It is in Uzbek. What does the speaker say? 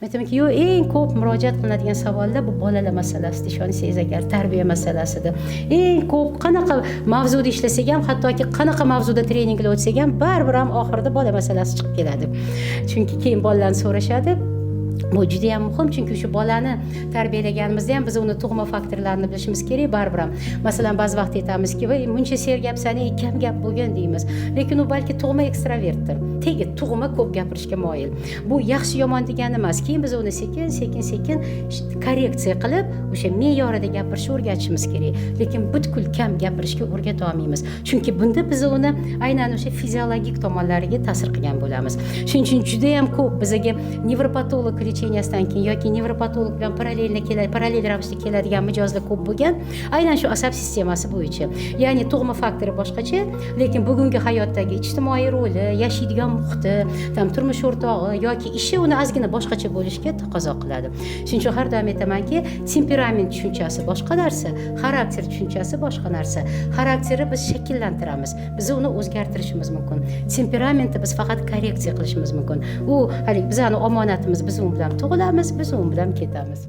Aytamanki, yo'q, eng ko'p murojaat qilinadigan savollar bu bolalar masalasida, ishonsangiz agar, tarbiya masalasida. Eng ko'p qanaqa mavzuda ishlasak ham, hattoki qanaqa mavzuda treninglar o'tsak ham, baribir ham oxirida bola masalasi chiqib keladi. Chunki keyin bolalarni so'rashadi. Bu juda ham muhim, chunki shu bolani tarbiyalaganimizda ham biz uni tug'ma faktorlarini bilishimiz kerak baribir ham. Masalan, ba'zi vaqt aytamizki, "Voy, muncha sergapsan, kam gap bo'lgan" deymiz. Lekin u balki tug'ma ekstrovertdir. Tegi tug'ma ko'p gapirishga moyil. Bu yaxshi yomon degani emas. Keyin biz uni sekin korreksiya qilib, o'sha me'yorida gapirishni o'rgatishimiz kerak. Lekin butkul kam gapirishga o'rgata olmaymiz. Chunki bunda biz uni aynan o'sha fiziologik tomonlariga ta'sir qilgan bo'lamiz. Shuning uchun juda ham ko'p bizga nevropatolog lecheniyadan keyin yoki nevropatolog bilan parallel ravishda keladigan mijozlar ko'p bo'lgan, aynan shu asab sistemasi bo'yicha. Ya'ni tug'ma faktori boshqacha, lekin bugungi hayotdagi ijtimoiy roli, yashaydigan muhiti, turmush o'rtog'i yoki ishi uni ozgina boshqacha bo'lishga taqozo qiladi. Shuning uchun har doim aytamanki, temperament tushunchasi boshqa narsa, xarakter tushunchasi boshqa narsa. Xarakterni biz shakllantiramiz, biz uni o'zgartirishimiz mumkin. Temperamentni biz faqat korreksiya qilishimiz mumkin. U bizning omonatimiz, biz u bilan tug'ilamiz, biz u bilan ketamiz.